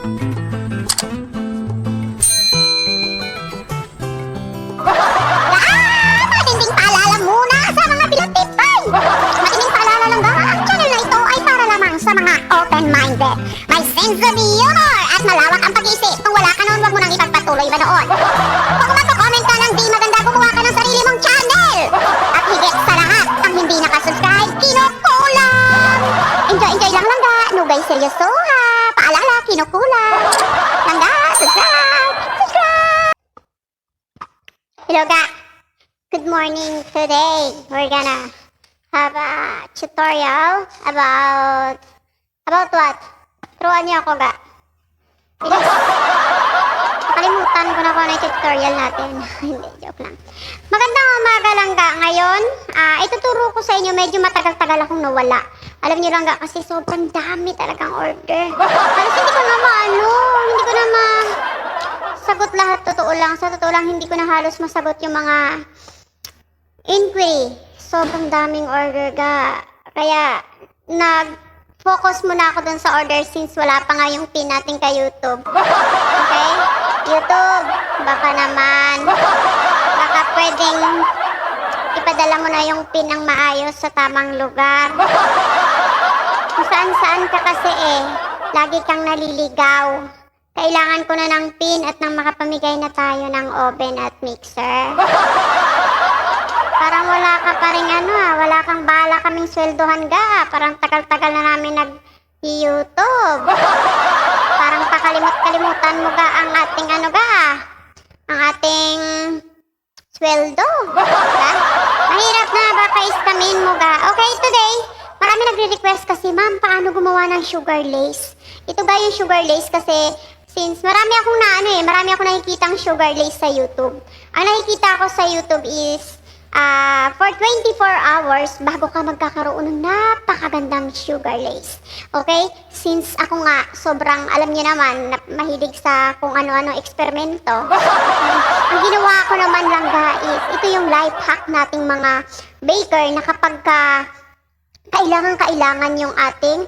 Matinding paalala muna sa mga pilotipay! Matinding paalala lang ba? Ang channel na ito ay para lamang sa mga open-minded, may sense of humor at malawak ang pag-iisip. Kung wala ka noon, huwag mo nang ipagpatuloy ba noon? Kung magko-comment ka ng di maganda, gumawa ka ng sarili mong channel! At higit sa lahat, ang hindi nakasubscribe, kinukulang! Enjoy lang langga, nugay seryoso ha! Paalala, kinukulang! Langga, subscribe! Hello ga! Good morning. Today we're gonna have a tutorial about what? Turuan niyo ako ga. Bilis. Nakalimutan ko na kung ano yung tutorial natin. Hindi, joke lang. Magandang umaga lang ga. Ngayon, ituturo ko sa inyo, medyo matagal-tagal akong nawala. Alam niyo lang ga, kasi sobrang dami talagang order. Halos hindi ko na hindi ko na sagot lahat. Totoo lang, sa totoo lang, hindi ko na halos masagot yung mga inquiry. Sobrang daming order ga. Kaya, nag-focus muna ako dun sa order since wala pa nga yung pin natin kay YouTube. Okay? YouTube, baka naman, baka pwedeng ipadala mo na yung pin ng maayos sa tamang lugar. Kung saan-saan ka kasi lagi kang naliligaw. Kailangan ko na ng pin at nang makapamigay na tayo ng oven at mixer. Parang wala ka pa rin wala kang bala kaming sweldohan ga. Parang tagal-tagal na namin nag-YouTube. Parang pakalimut-kalimutan mo ga ang ating ang ating sweldo. Diba? Mahirap na baka iskamin mo ga. Okay, today, marami nagre-request kasi, ma'am, paano gumawa ng sugar lace? Ito ba yung sugar lace kasi since marami akong nakikitang sugar lace sa YouTube. Ang nakikita ko sa YouTube is for 24 hours bago ka magkakaroon ng napakagandang sugar lace. Okay? Since ako nga sobrang, alam niyo naman, mahilig sa kung ano-ano eksperimento. Ang ginawa ko naman lang guys, ito yung life hack nating mga baker na kapag kailangan yung ating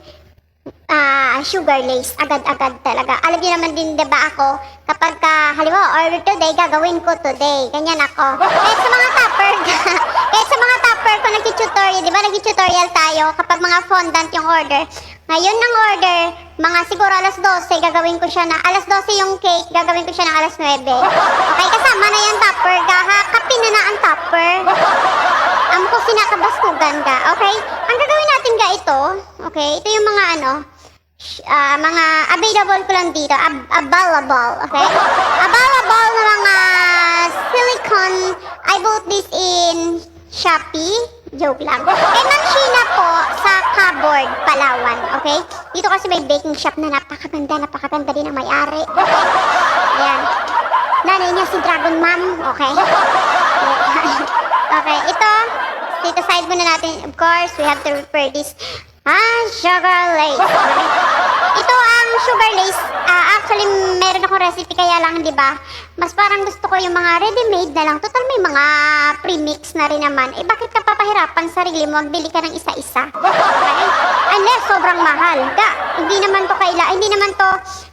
sugar lace, agad-agad talaga. Alam niyo naman din, diba ako, kapag halimbawa, order today, gagawin ko today. Ganyan ako. Kahit sa mga topper ko, nag-tutorial, diba, nag-tutorial tayo kapag mga fondant yung order. Ngayon ng order, mga siguro alas 12, gagawin ko siya na, alas 12 yung cake, gagawin ko siya ng alas 9. Okay, kasama na yung topper, kapin na ang topper. Ko sinakabaskugan ka, okay? Ang gagawin natin ga ito, okay? Ito yung mga mga available ko lang dito, available, okay? Available na mga silicone. I bought this in Shopee. Joke lang. Ma'am Sheena po sa Cupboard, Palawan, okay? Dito kasi may baking shop na napakaganda din ang may-ari, okay? Ayan. Nanay niya si Dragon Mom, okay? Okay, ito. Dito side muna natin, of course, we have to prepare this sugar lace. Okay? Ito ang sugar lace. Actually, meron akong recipe, kaya lang, di ba? Mas parang gusto ko yung mga ready-made na lang. Total, may mga pre-mix na rin naman. Bakit ka papahirapan sarili mo? Magbili ka ng isa-isa. Okay? Unless sobrang mahal. Hindi naman to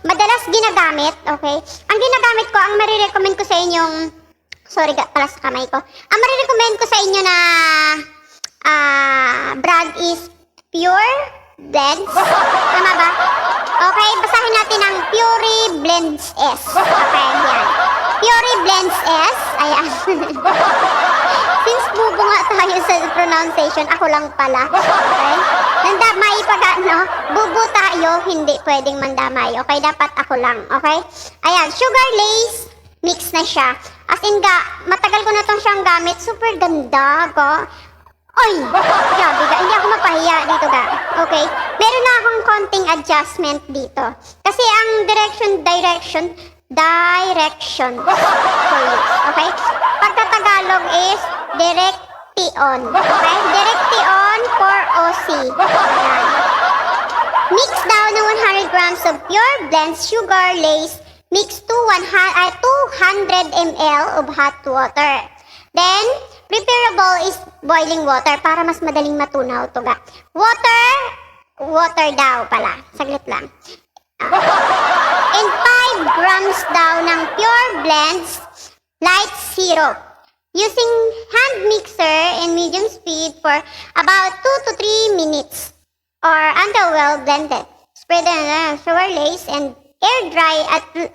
madalas ginagamit. Okay? Ang ginagamit ko, ang marirecommend ko sa inyong sorry pala sa kamay ko. Ang marirecommend ko sa inyo na brand is Pure Blends. Tama ba? Okay, basahin natin ang Pure Blends S. Okay, yan. Pure Blends S. Ayan. Since bubo nga tayo sa pronunciation, ako lang pala. Okay? Nandamay bubo tayo, hindi pwedeng mandamay. Okay, dapat ako lang. Okay? Ayan, sugar lace. Mix na siya. As in matagal ko na itong siyang gamit. Super ganda, Oy! Grabe hindi ako mapahiya dito Okay? Meron na akong konting adjustment dito. Kasi ang direction for use. Okay? Pagka-Tagalog is Direction. Okay? Direction for OC. Ayan. Mix daw ng 100 grams of pure blends sugar lace. Mix to 200 ml of hot water. Then, preferable is boiling water para mas madaling matunaw ito ga. Water daw pala. Saglit lang. In daw ng Pure Blends Light Syrup using hand mixer in medium speed for about 2 to 3 minutes or until well blended. Spread the sugar lace and air dry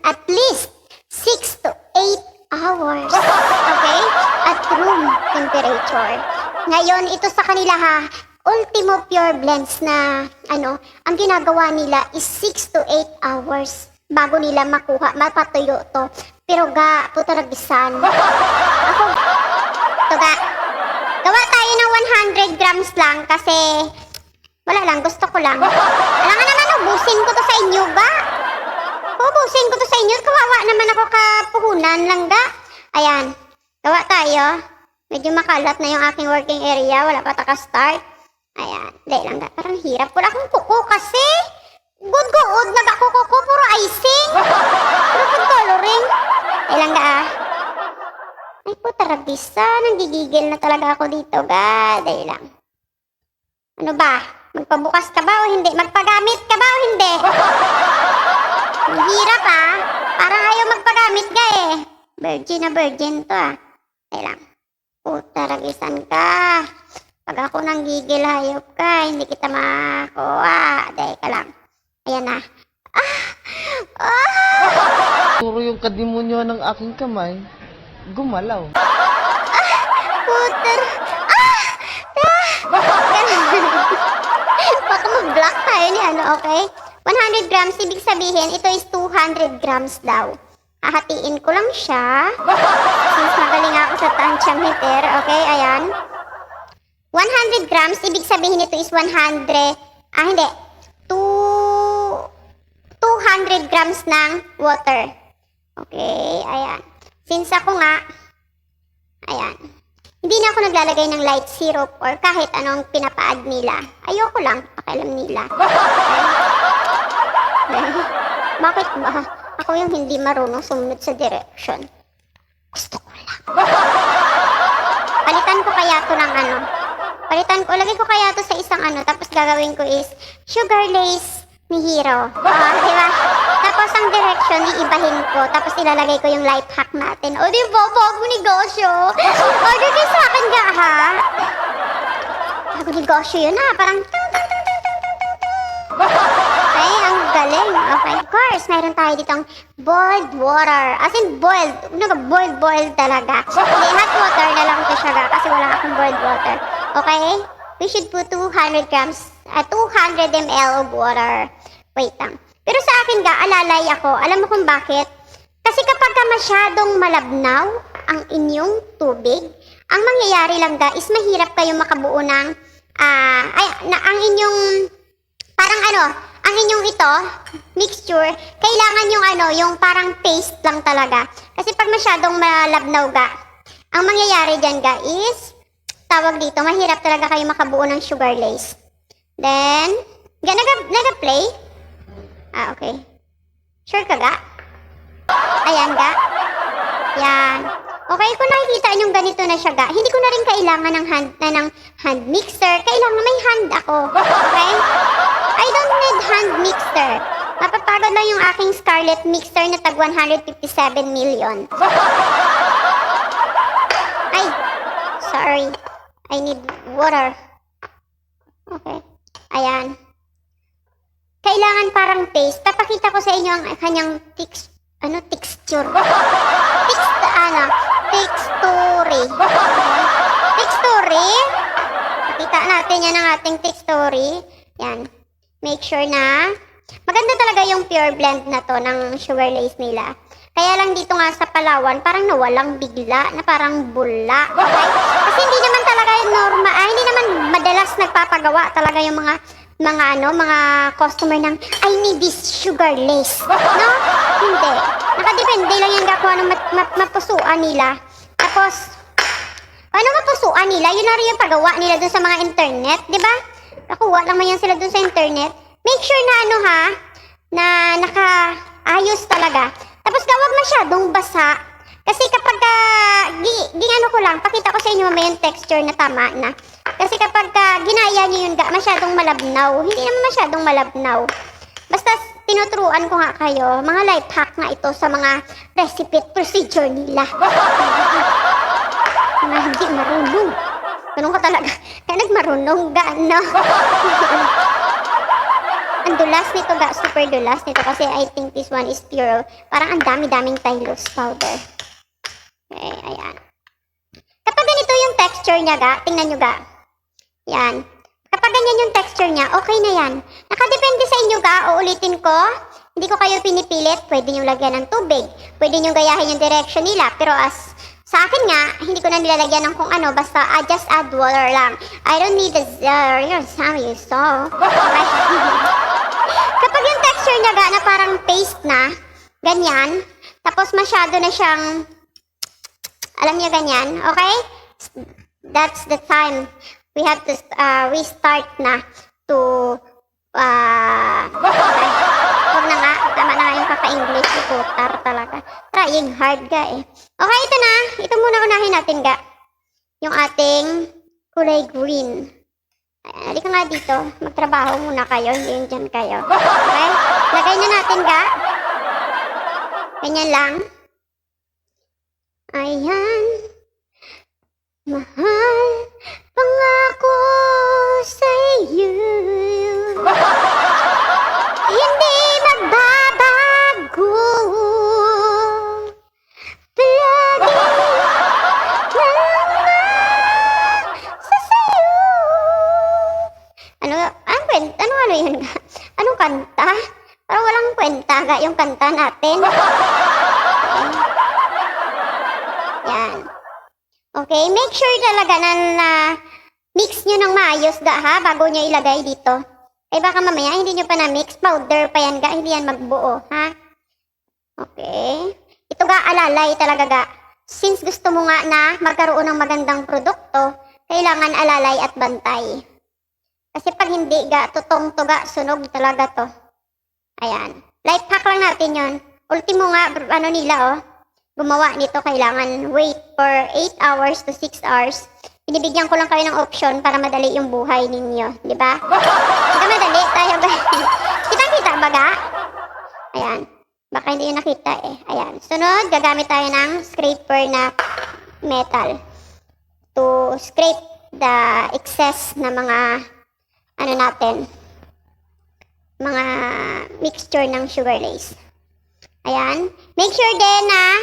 at least 6 to 8 hours. Okay? At room temperature. Ngayon, ito sa kanila ha, Ultimo Pure Blends na ang ginagawa nila is 6 to 8 hours bago nila mapatuyo to. Pero ga, puto nagbisan. Ako, to ga, gawa tayo ng 100 grams lang kasi wala lang, gusto ko lang. Alam nga naman, ubusin ko to sa inyo ga. Ubusin ko to sa inyo, kawawa naman ako kapuhunan lang ga. Ayan, gawa tayo. Medyo makalat na yung aking working area, wala pa taka-start. Ayan, dahil lang ga, parang hirap. Wala akong kuko kasi. Good, nag-kuko ko, puro icing. Puro food coloring. Dahil lang ga Ay po, tarabisa. Nanggigigil na talaga ako dito ga. Dahil lang. Ano ba? Magpabukas ka ba o hindi? Magpagamit ka ba o hindi? Ang hirap Parang ayaw magpagamit ka eh. Virgin na virgin to Dahil lang. Puta, ragisan ka. Pag ako nang gigil, hayop ka, hindi kita makuha. Dahil ka lang. Ayan na. Puro yung kadimonyo ng aking kamay, gumalaw. Puter. Baka mag-block tayo ni okay? 100 grams, ibig sabihin, ito is 200 grams daw. Hahatiin ko lang siya. Since magaling ako sa tansyameter, okay, ayan. 100 grams, ibig sabihin ito is 200 grams ng water. Okay, ayan. Since ako nga, ayan, hindi na ako naglalagay ng light syrup or kahit anong pinapaad nila. Ayoko lang, pakialam nila. Okay. Bakit ba? Ako yung hindi marunong sumunod sa direction. Gusto ko lang. Palitan ko kaya to ng lagay ko kaya to sa isang tapos gagawin ko is sugar lace ni Hero. Diba? Tapos ang direction, iibahin ko. Tapos ilalagay ko yung life hack natin. O diba, bago negosyo. Order kayo sa akin ga, ha? Bago negosyo yun, parang ay, ang galing. Okay, of course, mayroon tayo ditong boiled water. As in, boiled. Boiled talaga. Hindi, hot water na lang ito siya, kasi wala akong boiled water. Okay? We should put 200 ml of water. Wait lang. Pero sa akin ga, alalay ako. Alam mo kung bakit? Kasi kapag ka masyadong malabnaw ang inyong tubig, ang mangyayari lang ga is mahirap kayo makabuo ng, ang inyong, parang ang inyong mixture, kailangan yung yung parang paste lang talaga. Kasi pag masyadong malabnaw ga, ang mangyayari dyan ga is, tawag dito, mahirap talaga kayo makabuo ng sugar lace. Then, naga-play? Okay. Sure ka ga? Ayan ga? Yan. Okay, kung nakikita nyo ganito na siya ga, hindi ko na rin kailangan ng hand mixer. Kailangan may hand ako. Okay? I don't need hand mixer. Mapapagod lang yung aking Scarlett mixer na tag 157 million. Ay, sorry. I need water. Okay. Ayan. Kailangan parang paste. Papakita ko sa inyo ang kanyang texture. Texture. Pakita natin yan ang ating texture. Yan. Make sure na maganda talaga yung pure blend na to ng sugar lace nila. Kaya lang dito nga sa Palawan, parang nawalang bigla, na parang bula. Okay? Kasi hindi naman talaga normal, hindi naman madalas nagpapagawa talaga yung mga customer ng I need this sugar lace. No? Hindi. Nakadepende lang yan kung ano mapusuan nila. Tapos, ano mapusuan nila? Yun na rin yung pagawa nila dun sa mga internet, di ba? Nakuha lang man yan sila dun sa internet. Make sure na na nakaayos talaga. Tapos huwag masyadong basa. Kasi kapag ko lang, pakita ko sa inyo mamaya yung texture na tama na. Kasi kapag ginaya nyo yun, masyadong malabnaw. Hindi naman masyadong malabnaw. Basta tinuturuan ko nga kayo, mga life hack nga ito sa mga recipe at procedure nila. Mga hindi marunong. Ganun ka talaga. Kaya nagmarunong ga, no? Ang dulas nito ga, super dulas nito kasi I think this one is pure. Parang ang dami-daming Tylose powder. Okay, ayan. Kapag ganito yung texture niya ga, tingnan nyo ga. Yan. Kapag ganyan yung texture niya, okay na yan. Nakadepende sa inyo ga, uulitin ko. Hindi ko kayo pinipilit, pwede nyo lagyan ng tubig. Pwede nyo gayahin yung direction nila. Pero as sa akin nga, hindi ko na nilalagyan ng kung ano, basta just add water lang. I don't need the real Sammy, so. Kapag yung texture niya ga, na parang paste na, ganyan, tapos masyado na siyang, alam niyo ganyan, okay? That's the time we have to restart na to huwag na nga, tama na nga yung kaka-English, putar talaga. Trying hard ga eh. Okay, ito na. Ito muna unahin natin ga. Yung ating kulay green. Ayan, halika nga dito. Magtrabaho muna kayo, hindi yun dyan kayo. Okay? Lagay na natin ga. Ganyan lang. Ayan. Mahal, pangako sa iyo. Hindi magbabago. Palagi ano yun? Anong kanta? Parang walang kwenta ga yung kanta natin. Yan. Okay, make sure talaga na mix nyo ng maayos ga ha, bago nyo ilagay dito. Eh baka mamaya hindi nyo pa na-mix, powder pa yan ga, hindi yan magbuo, ha? Okay. Ito ga, alalay talaga ga. Since gusto mo nga na magkaroon ng magandang produkto, kailangan alalay at bantay. Kasi pag hindi ga, tutong to ga, sunog talaga to. Ayan. Life hack lang natin yon. Ultimo nga, ano nila oh, gumawa nito, kailangan wait for 8 hours to 6 hours. Binibigyan ko lang kayo ng option para madali yung buhay ninyo. Di ba? Hindi madali tayo ba? Kita-kita ba ga? Ayan. Baka hindi yung nakita eh. Ayan. Sunod, gagamit tayo ng scraper na metal to scrape the excess na mga ano natin, mga mixture ng sugar lace. Ayan. Make sure din na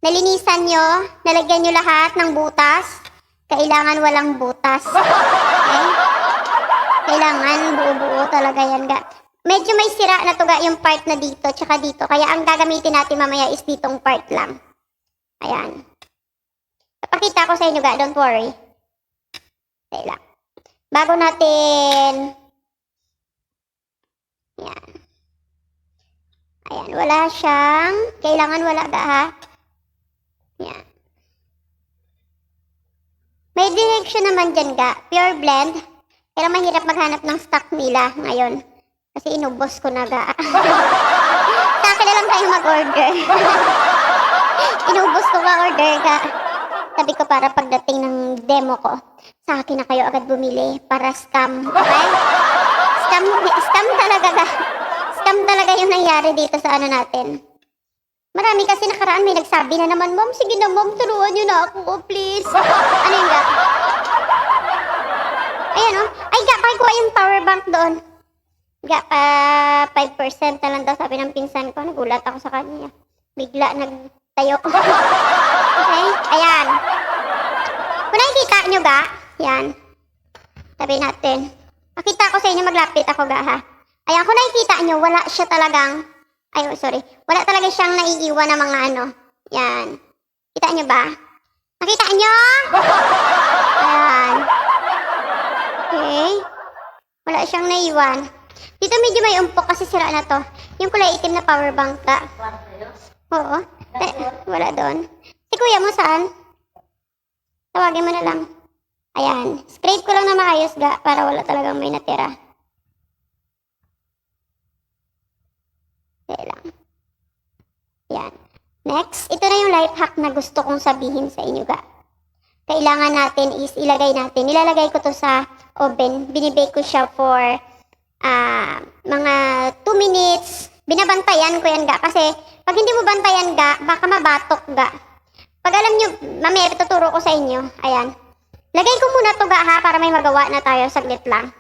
nalinisan nyo, nalagyan nyo lahat ng butas. Kailangan walang butas. Okay? Kailangan buo-buo talaga yan ga. Medyo may sira na to ga yung part na dito tsaka dito. Kaya ang gagamitin natin mamaya is ditong part lang. Ayan. Papakita ko sa inyo ga, don't worry. Okay lang. Bago natin, ayan. Ayan, wala siyang, kailangan wala ga ha. Ayan. May direction naman dyan ga, pure blend. Pero mahirap maghanap ng stock nila ngayon. Kasi inubos ko na ga. Sa akin na lang kayo mag-order. Inubos ko ka order ga. Sabi ko para pagdating ng demo ko, sa akin na kayo agad bumili para scam. Okay? Scam talaga ga. Scam talaga yung nangyari dito sa ano natin. Marami kasi nakaraan may nagsabi na naman, Mom, sige na Mom, turuan nyo na ako, please. Ano yun ga? Ayan o. Ay ga, kuha yung power bank doon. Ga, 5% na lang daw sabi ng pinsan ko. Nagulat ako sa kanya. Bigla nagtayo. Okay? Ayan. Kung nakikita nyo ga, yan. Sabi natin. Makita ko sa inyo, maglapit ako ga ha. Ayan, kung nakikita nyo, wala siya talagang, wala talaga siyang naiiwan na mga ano. Yan. Kita nyo ba? Nakita nyo? Ayan. Okay. Wala siyang naiwan. Dito medyo may umpok kasi sira na to. Yung kulay itim na power bank ka. Oo. Wala doon. Si kuya mo saan? Tawagin mo na lang. Ayan. Scrape ko lang na maayos ga para wala talagang may natira. Kaya lang. Ayan. Next, ito na yung life hack na gusto kong sabihin sa inyo ga. Kailangan natin is ilagay natin. Nilalagay ko to sa oven. Binibake ko siya for mga 2 minutes, binabantayan ko yan ga. Kasi pag hindi mo bantayan ga, baka mabatok ga. Pag alam nyo, mamaya tuturo ko sa inyo. Ayan. Lagay ko muna to ga ha, para may magawa na tayo. Saglit lang.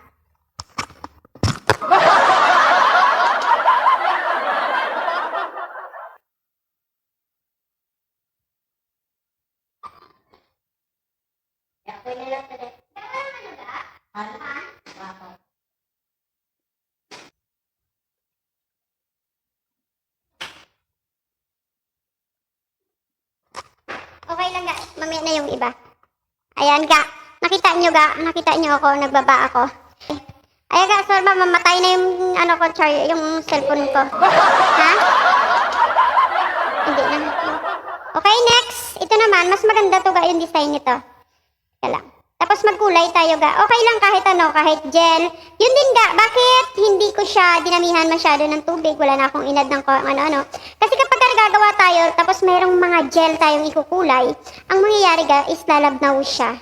Okay lang ga, mamaya na yung iba. Ayan ga, nakita nyo ako, nagbaba ako. Ayan ga, sorry ba, mamatay na yung ano ko, yung cellphone ko. Ha? Hindi na. Okay, next. Ito naman, mas maganda to ga yung design nito. Kaya lang. Tapos magkulay tayo ga. Okay lang kahit ano, kahit gel. Yun din ga, bakit hindi ko siya dinamihan masyado ng tubig? Wala na akong inad ng ano-ano. Kasi kapag nagagawa tayo, tapos mayroong mga gel tayong ikukulay, ang mangyayari ga is lalabnaw siya.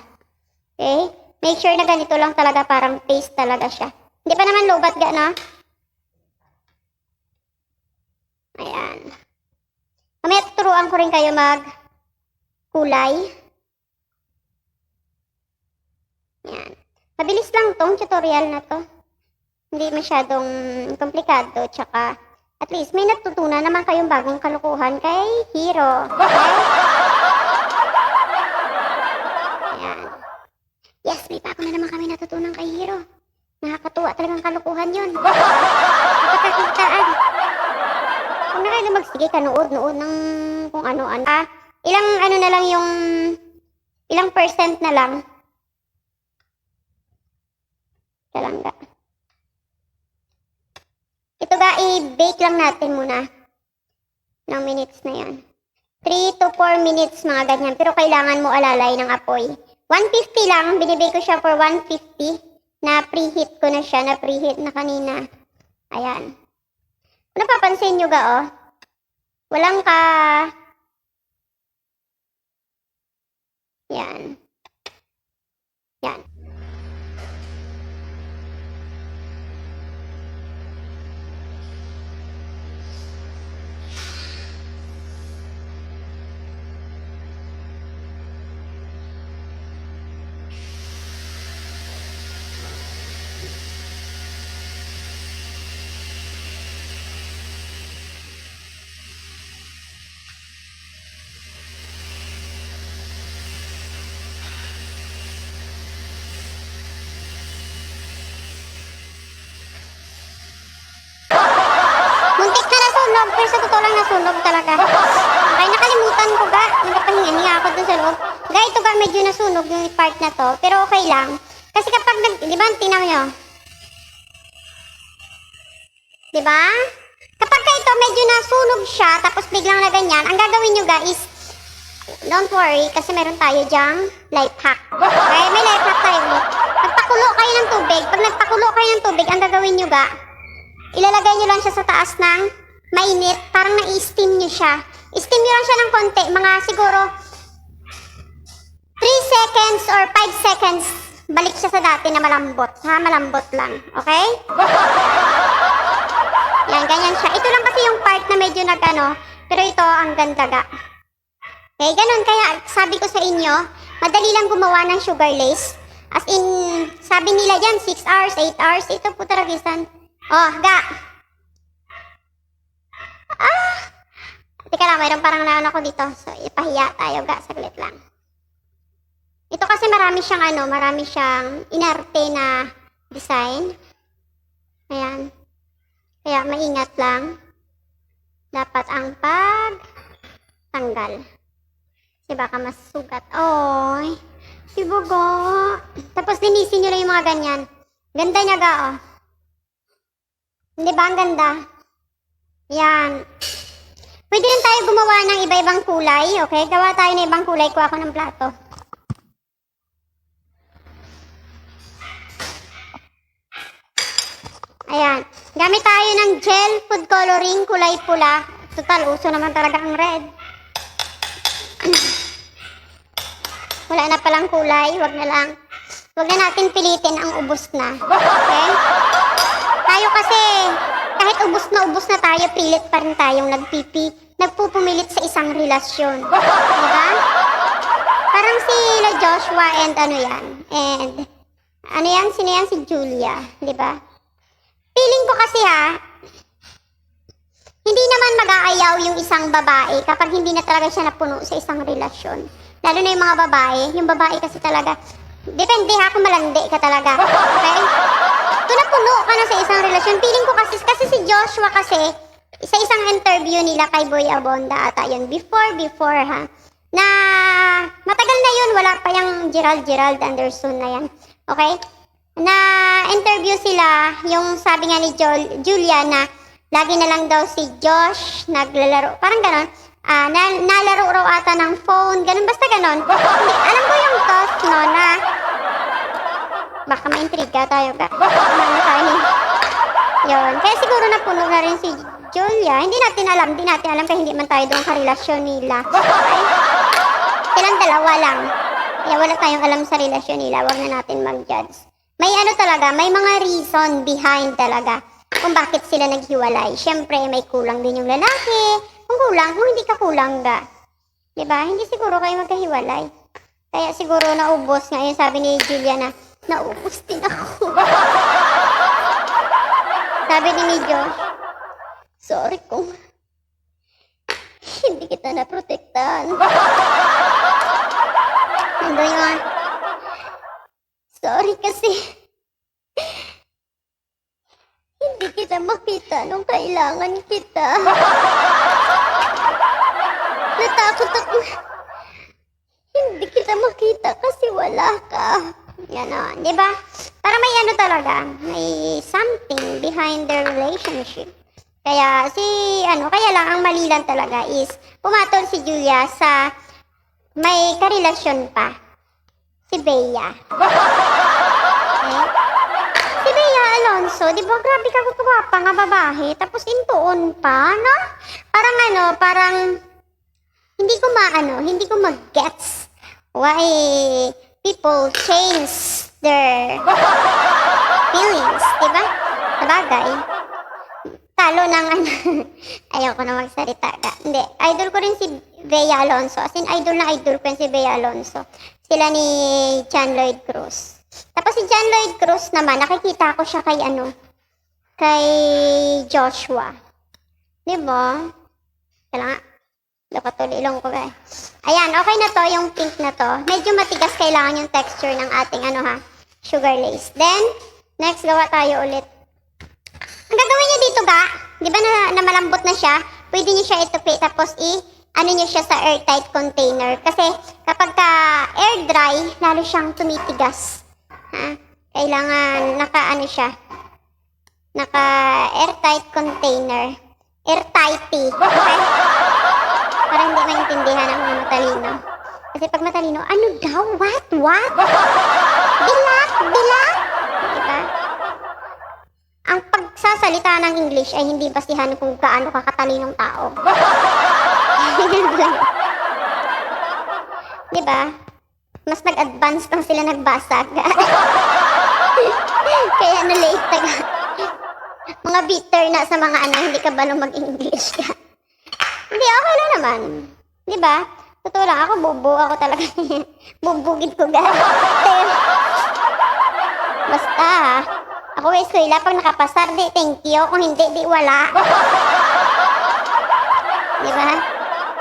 Okay? Make sure na ganito lang talaga, parang paste talaga siya. Hindi pa naman lobat ga, no? Ayan. Mamaya tuturuan ko rin kayo mag-kulay. Yan. Mabilis lang tong tutorial na to. Hindi masyadong komplikado. Tsaka, at least may natutunan naman kayong bagong kalukuhan kay Hero. Okay? Ayan. Yes, may bago na naman kami natutunan kay Hero. Nakakatuwa talagang kalukuhan yun. Nakakakitaan. Kung na kayo magsige ka, nood ng kung ano-ano. Ilang ano na lang yung, ilang percent na lang. Kalangga. Ito ga, i-bake lang natin muna. Ng minutes na yan. 3 to 4 minutes, mga ganyan. Pero kailangan mo alalay ng apoy. 150 lang, binibake ko siya for 150. Na preheat ko na siya, na preheat na kanina. Ayan. Kung napapansin nyo ga, oh. Walang ka... Yan. Yan. Muntik na nasunog, pero sa totoo lang nasunog talaga. Okay, nakalimutan ko ga. Nagpapahinga ako dun sa loob. Ga, ito ga, medyo nasunog yung part na to. Pero okay lang. Kasi kapag, di ba, tingnan nyo. Di ba? Kapag ka ito medyo nasunog siya, tapos biglang na ganyan, ang gagawin nyo ga is, don't worry, kasi meron tayo dyang life hack. Okay, may life hack tayo. Magpakulo kayo ng tubig. Pag nagpakulo kayo ng tubig, ang gagawin nyo ga, ilalagay nyo lang siya sa taas ng mainit, parang na-steam nyo siya. Steam nyo lang siya ng konti, mga siguro 3 seconds or 5 seconds. Balik siya sa dati na malambot. Ha, malambot lang. Okay? Yan, ganyan siya. Ito lang kasi yung part na medyo nag-ano, pero ito ang ganda ga. Okay, ganun. Kaya sabi ko sa inyo, madali lang gumawa ng sugar lace. As in, sabi nila dyan, 6 hours, 8 hours. Ito po talagisan. Oh, ga. Teka lang, mayroon parang naon ako dito. So, ipahiya tayo, ga. Saglit lang. Ito kasi marami siyang inarte na design. Ayan. Kaya maingat lang. Dapat ang pagtanggal. Kasi baka masugat. Oy. Diba ga? Tapos linisin nyo lang yung mga ganyan. Ganda niya ga, oh. Hindi ba ang ganda? Yan. Pwede rin tayo gumawa ng iba-ibang kulay, okay? Gawa tayo ng ibang kulay. Kuha ko ng plato. Ayan. Gamit tayo ng gel food coloring, kulay pula. Total, uso naman talaga ang red. Wala na palang kulay. Wag na lang. Wag na natin pilitin ang ubos na. Okay? Tayo kasi, kahit ubos na tayo, pilit pa rin tayong nagpupumilit sa isang relasyon. Diba? Parang sila Joshua and sino yan? Si Julia. Diba? Feeling ko kasi hindi naman mag-aayaw yung isang babae kapag hindi na talaga siya napuno sa isang relasyon. Lalo na yung mga babae. Yung babae kasi talaga, depende kung malandi ka talaga. Okay? Kung napuno ka na sa isang relasyon, feeling ko kasi si Joshua kasi, sa isang interview nila kay Boy Abonda ata yun, before na matagal na yun, wala pa yung Gerald Anderson na yan. Okay? Na interview sila, yung sabi nga ni Julia na lagi na lang daw si Josh naglalaro, parang ganon, nalaro raw ata ng phone, ganon, basta ganon. Hindi, alam ko yung thought, no, na baka ma-intriga tayo ka. Yun, kaya siguro napuno na rin si Julia. Hindi natin alam kaya hindi man tayo doon karelasyon nila. Okay? Silang dalawa lang. Kaya wala tayong alam sa relasyon nila, wag na natin mag-judge. May talaga, may mga reason behind talaga kung bakit sila naghiwalay. Siyempre, may kulang din yung lalaki. Kung hindi ka kulang ka. Diba? Hindi siguro kayo magkahiwalay. Kaya siguro naubos nga yung sabi ni Julia na, naubos din ako. Sabi din ni Josh, sorry kung hindi kita naprotektahan. Nandun yung sorry kasi hindi kita makita nung kailangan kita. Natakot ako hindi kita makita kasi wala ka. Yan o, di ba? Para may talaga, may something behind their relationship. Kaya kaya lang ang mali lang talaga is pumatol si Julia sa may karelasyon pa. Si Bea. Okay? Si Bea Alonso, di ba grabe ka kagwapa nga babae, tapos intuon pa, no? Parang hindi ko mag-gets why people change their feelings, diba? Sabagay. Talo ng ayoko na magsalita ka. Hindi, idol ko rin si Bea Alonso. As in, idol ko rin si Bea Alonso. Sila ni John Lloyd Cruz. Tapos si John Lloyd Cruz naman, nakikita ko siya kay Joshua. Diba? Kailangan Lokatulilong ko guys. Ayan, okay na to, yung pink na to. Medyo matigas kailangan yung texture ng ating sugar lace. Then, next gawa tayo ulit. Ang gagawin niyo dito di ba na malambot na siya, pwede niyo siya itupi tapos niyo siya sa airtight container. Kasi kapag air dry, lalo siyang tumitigas. Kailangan naka airtight container. Airtighty. Okay? Para hindi maintindihan ng mga matalino. Kasi pag matalino, ano daw? What? Bilak? Diba? Ang pagsasalita ng English ay hindi basihan kung gaano ka katalinong tao. Diba? Mas nag-advance lang sila nagbasa. Kaya na-late taga. Mga bitter na sa mga hindi ka ba mag-English ka? Hindi, okay lang naman. Diba? Totoo lang, ako bubo. Ako talaga. Bubugid ko guys. Basta, ako eskwela pag nakapasar, di thank you. Kung hindi, di wala. Diba?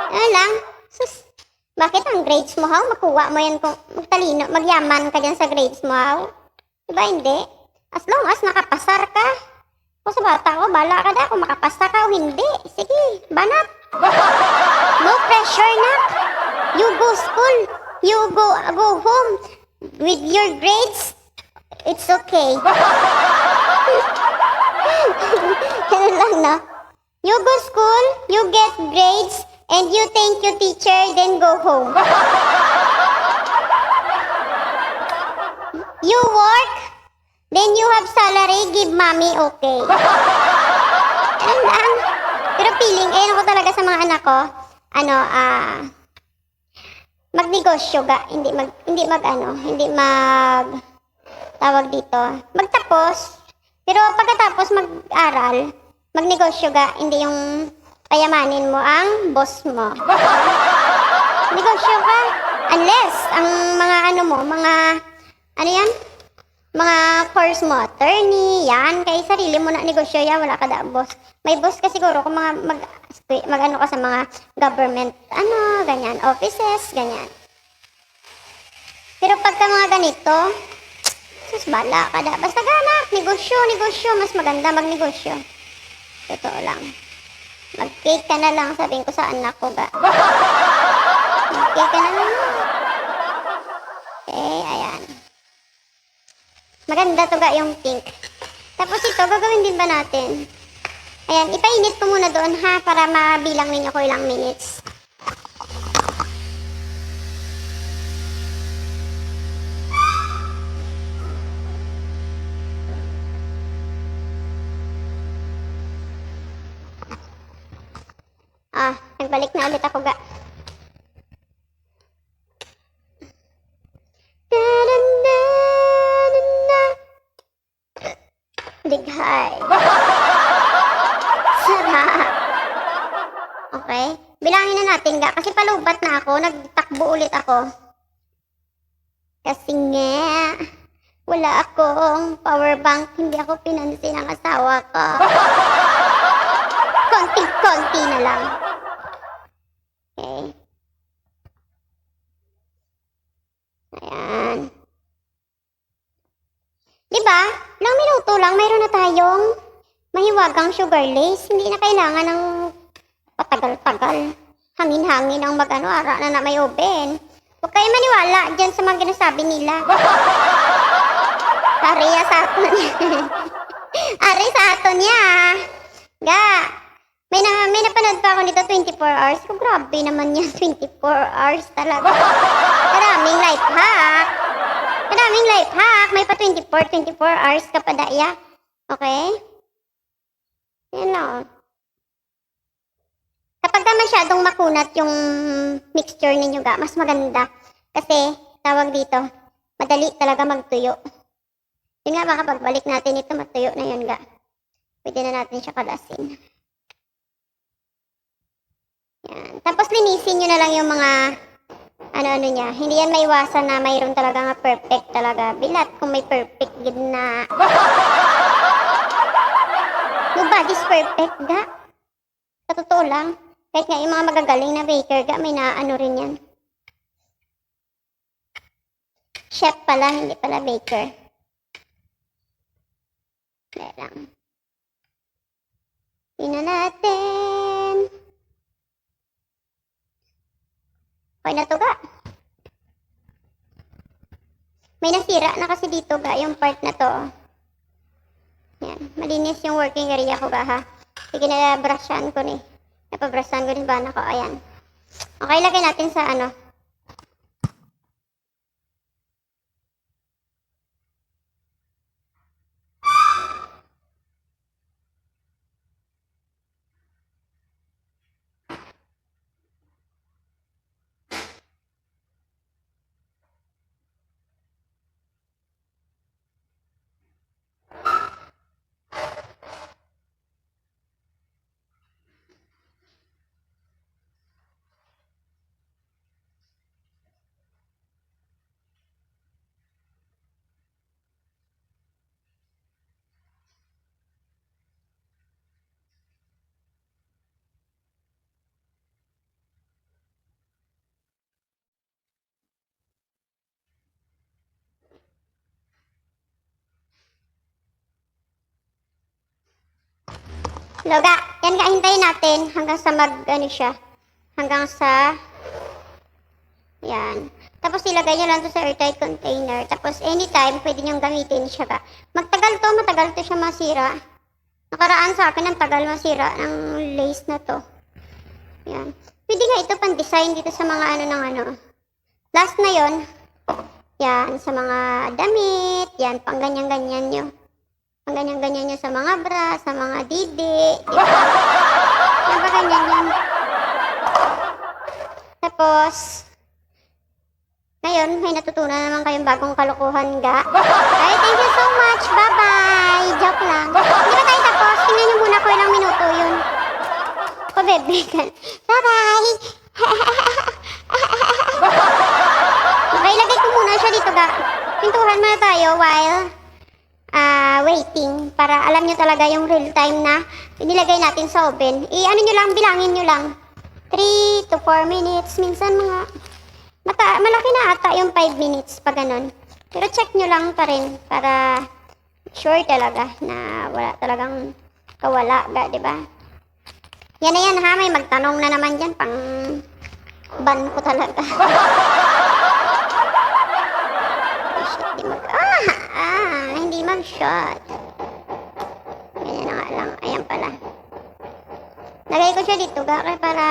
Ano lang. Sus, bakit ang grades mo, makuha mo yan kung talino, magyaman ka dyan sa grades mo, Diba, hindi? As long as nakapasar ka. Kung sa bata ko, bala ka na kung makapasa ka o hindi. Sige, banat. No pressure na. You go school. You go home. With your grades, it's okay. Ganun lang, no? You go school, you get grades, and you thank your teacher, then go home. You work, then you have salary, give mommy, okay. Ganun lang. Pero feeling, ako talaga sa mga anak ko, magnegosyo tawag dito, magtapos, Pero pagkatapos mag-aral, magnegosyo ga, hindi yung payamanin mo ang boss mo. Negosyo ka, unless ang mga ano mo, mga, ano yan? Mga course mo, attorney, yan, kay sarili mo na negosyo yan, wala ka da boss. May boss ka siguro kung mag ano ka sa mga government, ano, ganyan, offices, ganyan. Pero pagka mga ganito, sus, bala ka da. Basta ganak, negosyo, mas maganda magnegosyo. Totoo lang. Mag-cake ka na lang, sabihin ko sa anak ko ga. Mag-cake ka na lang. Okay, ayan. Maganda to ga yung pink. Tapos ito, gagawin din ba natin? Ayan, ipainit ko muna doon ha, para mabilang ninyo ko ilang minutes. Nagbalik na ulit ako ga. Dighay. Sarap. Okay. Bilangin na natin ga. Kasi palubat na ako. Nagtakbo ulit ako. Kasi nga, wala akong power bank. Hindi ako pinansin ng asawa ko. Konti-konti na lang. Okay. Ayan. Diba? Ilang minuto lang, mayroon na tayong mahiwagang sugar lace. Hindi na kailangan ng patagal-tagal. Hangin-hangin ang mag-ano, ara na may oven. Huwag kayo maniwala dyan sa mga ginasabi nila. Ariya sa aton. Ari sa aton niya. Ga. May napanood pa ako nito 24 hours. Oh, grabe naman yan, 24 hours talaga. Maraming life hack. Maraming life hack. May pa 24 hours ka pa daya. Okay? Yan lang. Kapag ka masyadong makunat yung mixture ninyo ga, mas maganda. Kasi, tawag dito, madali talaga magtuyo. Yun nga, baka pagbalik natin ito, matuyo na yun ga. Pwede na natin siya kalasin. Yan. Tapos linisin nyo na lang yung mga ano-ano niya. Hindi yan maiwasan na mayroon talaga nga perfect talaga. Bilat kung may perfect gid na. Nobody's perfect ga. Sa totoo lang. Kahit nga yung mga magagaling na baker ga, may naano rin yan. Chef pala, hindi pala baker. Kaya lang. Tingnan natin. Okay na to ga. May nasira na kasi dito ga, yung part na to. Yan, malinis yung working area ko ga ha. Sige na brushan ko ni. Napabrushan ko rin ba na ko, ayan. Okay, lagay natin sa ano. Loga, yan ka, hintayin natin hanggang sa ano siya. Hanggang sa, yan. Tapos ilagay nyo lang to sa airtight container. Tapos anytime, pwede nyo gamitin siya ka. Matagal to siya masira. Nakaraan sa akin, ang tagal masira ng lace na to. Yan. Pwede nga ito pang-design dito sa mga ano ng ano. Last na yon. Yan, sa mga damit. Yan, pang ganyan-ganyan nyo. Ang ganyan-ganyan nyo sa mga bra, sa mga didi, diba? Yan pa ganyan yan. Tapos, Ngayon, may natutunan naman kayong bagong kalokohan ga. Ay, thank you so much. Bye-bye. Joke lang. Hindi ba tayo tapos? Tingnan niyo muna ko ilang minuto yun. Pabebegan. Bye-bye. Okay, lagay ko muna siya dito ga. Pintuhan muna tayo while waiting. Para alam nyo talaga yung real time na inilagay natin sa oven. I-ano nyo lang, bilangin nyo lang. 3 to 4 minutes. Minsan mga malaki na ata yung 5 minutes pa ganun. Pero check nyo lang pa rin para sure talaga na wala talagang kawala ga, di ba? Yan na yan ha, may magtanong na naman dyan, pang ban ko talaga. Hindi mag-shot. Ganyan na nga lang, ayan pala. Lagay ko siya dito ga, kaya para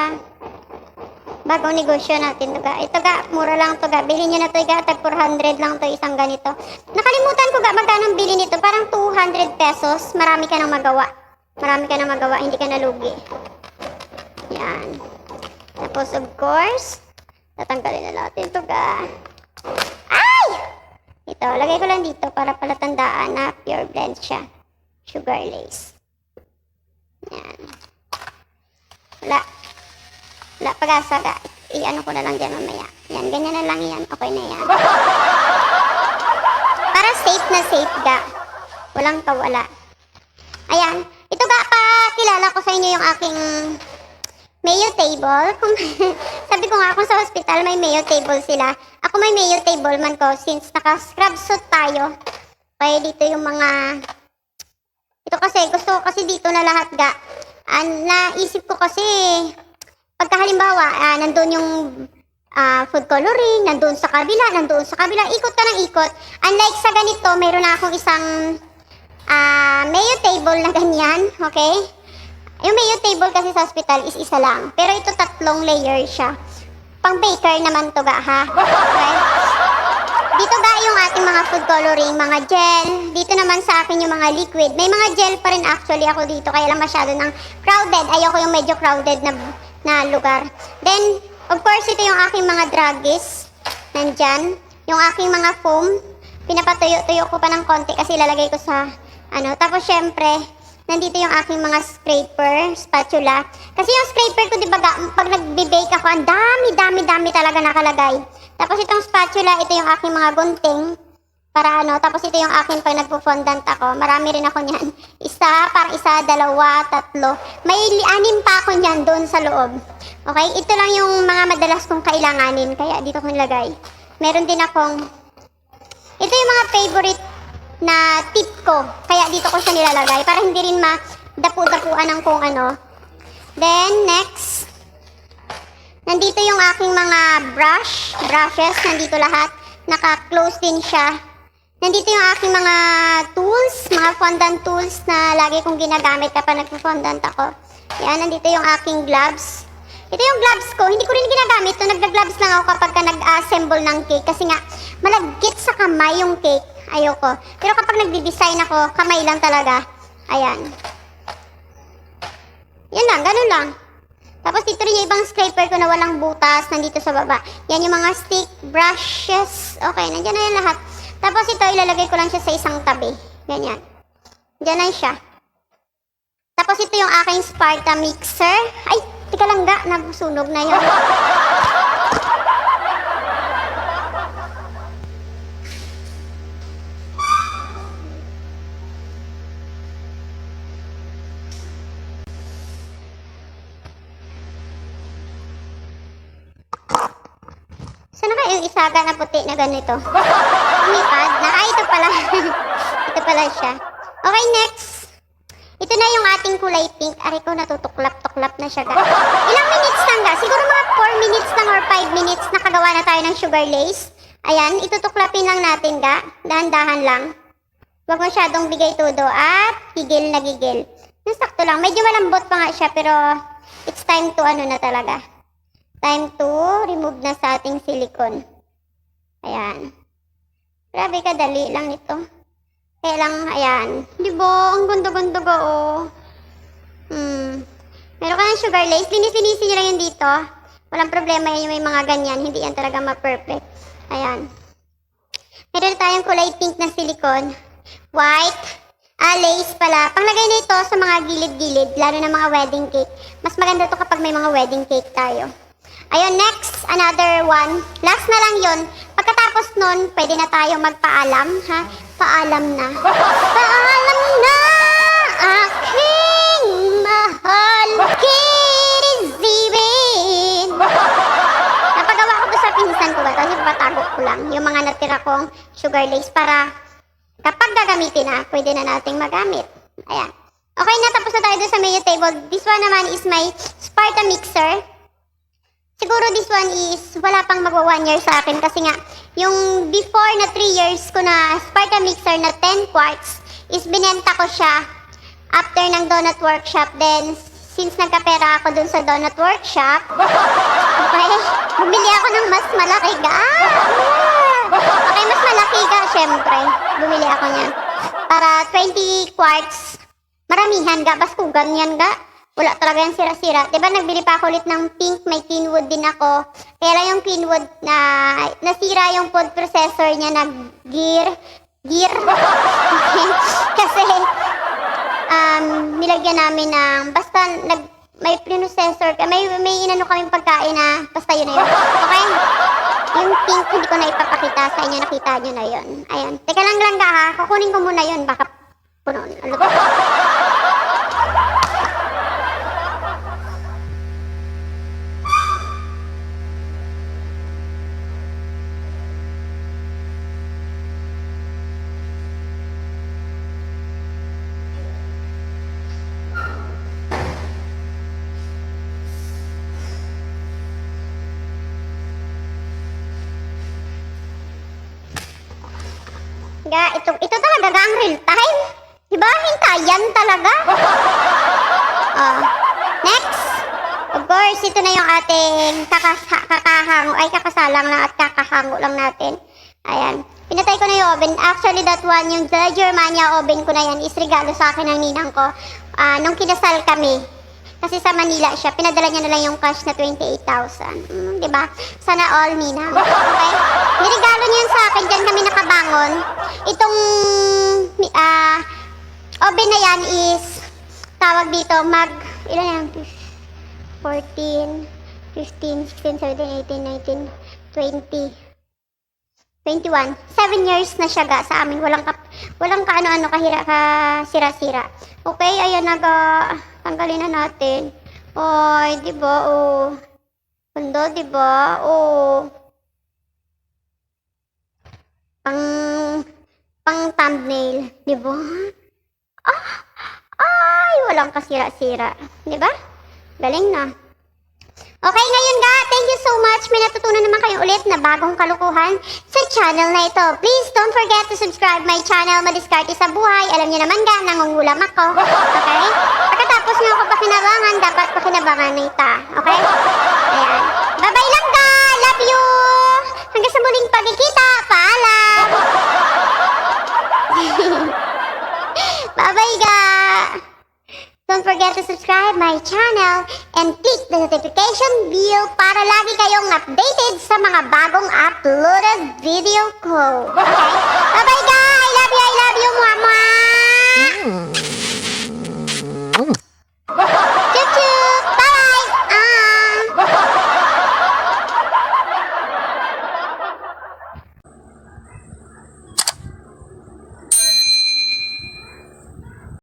bagong negosyo natin to ga. Ito ga, mura lang to ga. Bilhin nyo na to ga, tag 400 lang to isang ganito. Nakalimutan ko ga, magkano ang bili nito. Parang 200 pesos. Marami ka nang magawa. Marami ka nang magawa, hindi ka nalugi. Yan. Tapos of course, tatanggalin na natin to ga. Ay! Ito, lagay ko lang dito para palatandaan na pure blend siya. Sugar lace. Yan. Wala pag-asa ka. I-ano ko na lang dyan mamaya. Yan, ganyan na lang yan. Okay na yan. Para safe na safe ga. Walang kawala. Ayan. Ito ga, pakilala ko sa inyo yung aking mayo table. Sabi ko nga, kung sa hospital may mayo table sila. Ako may mayo table man ko since naka-scrub suit tayo. Kaya dito yung mga... Ito kasi, gusto ko kasi dito na lahat ga. Naisip ko kasi... Pagka halimbawa, nandun yung food coloring, nandun sa kabila, ikot ka ng ikot. Unlike sa ganito, mayroon na akong isang mayo table na ganyan, okay? Yung mayo table kasi sa hospital is isa lang. Pero ito 3 layer siya. Pang baker naman to ga, ha? Okay? Dito ga yung ating mga food coloring, mga gel. Dito naman sa akin yung mga liquid. May mga gel pa rin actually ako dito, kaya lang masyado ng crowded. Ayoko yung medyo crowded na lugar. Then, of course, ito yung aking mga druggies. Nandyan. Yung aking mga foam. Pinapatuyo-tuyo ko pa ng konti kasi ilalagay ko sa ano. Tapos, syempre, nandito yung aking mga scraper, spatula. Kasi yung scraper ko, di ba, pag nagbe-bake ako, ang dami talaga nakalagay. Tapos, itong spatula, ito yung aking mga gunting. Para ano, tapos ito yung akin pag nagpo-fondant ako. Marami rin ako niyan. Isa, parang isa, 2, 3. May 6 pa ako niyan doon sa loob. Okay? Ito lang yung mga madalas kong kailanganin. Kaya dito ko nilagay. Meron din akong... Ito yung mga favorite na tip ko. Kaya dito ko siya nilalagay. Para hindi rin madapu-dapuan ng kung ano. Then, next. Nandito yung aking mga brushes. Nandito lahat. Naka-close din siya. Nandito yung aking mga tools, mga fondant tools na lagi kong ginagamit kapag nagpo-fondant ako. Yan, nandito yung aking gloves. Ito yung gloves ko, hindi ko rin ginagamit. Nagda-gloves lang ako kapag nag-assemble ng cake. Kasi nga, malagkit sa kamay yung cake. Ayoko. Pero kapag nagdi-design ako, kamay lang talaga. Ayan. Yan lang, ganun lang. Tapos dito rin yung ibang scraper ko na walang butas, nandito sa baba. Yan yung mga stick, brushes. Okay, nandiyan na yan lahat. Tapos ito, ilalagay ko lang siya sa isang tabi. Ganyan. Diyan na siya. Tapos ito yung aking Sparta mixer. Ay, tika lang ga, nasunog na yun. Saan na kayo yung isaga na puti na ganito? Lumipad na. Ay, ito pala. Ito pala siya. Okay, next. Ito na yung ating kulay pink. Ari ko, natutuklap-tuklap na siya. Ilang minutes lang ga? Siguro mga 4 minutes lang or 5 minutes nakagawa na tayo ng sugar lace. Ayan, itutuklapin lang natin ga. Dahan-dahan lang. Huwag masyadong bigay todo at gigil na gigil. Nasakto lang. Medyo malambot pa nga siya pero it's time to ano na talaga. Time to remove na sa ating silicone. Ayan. Grabe kadali lang ito. Kaya lang, ayan. Di ba? Ang ganda-ganda ga, oh. Meron ka ng sugar lace. Linis-linisin nyo lang yun dito. Walang problema yan yung may mga ganyan. Hindi yan talaga ma-perfect. Ayan. Meron tayong kulay pink na silicone. White. Lace pala. Panglagay na ito sa mga gilid-gilid, lalo na mga wedding cake. Mas maganda to kapag may mga wedding cake tayo. Ayun, next, another one. Last na lang yon. Pagkatapos nun, pwede na tayo magpaalam, ha? Paalam na. Paalam na, aking mahal kirizibin. Napagawa ko to sa pinsan ko ba? Kasi patago ko lang yung mga natira kong sugar lace para kapag gagamitin na, pwede na nating magamit. Ayan. Okay na, tapos na tayo dun sa menu table. This one naman is my Sparta mixer. Siguro this one is wala pang magwa 1 year sa akin kasi nga yung before na 3 years ko na Sparta mixer na 10 quarts is binenta ko siya after ng donut workshop. Then since nagkapera ako dun sa donut workshop, okay, bumili ako ng mas malaki ga. Okay, mas malaki ga, syempre. Bumili ako niyan. Para 20 quarts. Maramihan ga, baskugan yan ga. Wala talaga yung sira-sira. Diba nagbili pa ako ulit ng pink, may Kenwood din ako. Kaya lang yung Kenwood na nasira yung food processor niya na gear. Okay. Kasi nilagyan namin ng basta may processor, may inano kaming pagkain na basta yun na yun. Okay? Yung pink hindi ko na ipapakita sa inyo, nakita nyo na yun. Ayan. Teka lang ha, kukunin ko muna yun, baka puno. Ano ba? Ito talaga ang real time. Diba? Hintayan talaga. Next. Of course, ito na yung ating kakasalang lang at kakahango lang natin. Ayan. Pinatay ko na yung oven. Actually, that one, yung The Germania oven ko na yan, is regalo sa akin ng ninang ko. Nung kinasal kami. Kasi sa Manila siya, pinadala niya na lang yung cash na 28,000. Diba? Sana all, ninang. Okay? Niregalo niya yun sa akin, dyan kami nakabangon. Itong oven na yan is, tawag dito, ilan yan? 14, 15, 16, 17, 18, 19, 20, 21. 7 years na siya ga sa amin. Walang kaano-ano sira-sira. Okay, ayan tanggalin na natin. Oy, di ba? Oh. Ganda, di ba? Oh. Pang thumbnail, di ba? Ay, walang kasira-sira. Di ba? Galing na. Okay, ngayon ga, thank you so much. May natutunan naman kayo ulit na bagong kalukuhan sa channel na ito. Please don't forget to subscribe my channel, Madiskarte sa Buhay. Alam niyo naman ga, nangungulam ako. Okay? Pagkatapos niyo ako pakinabangan, dapat pakinabangan nita. Okay? Ayan. Bye-bye lang ga. Love you. Hanggang sa muling pagkikita. Paalam. Bye-bye ga. Don't forget to subscribe my channel and click the notification bell para lagi kayong updated sa mga bagong uploaded video ko. Okay? Bye-bye guys!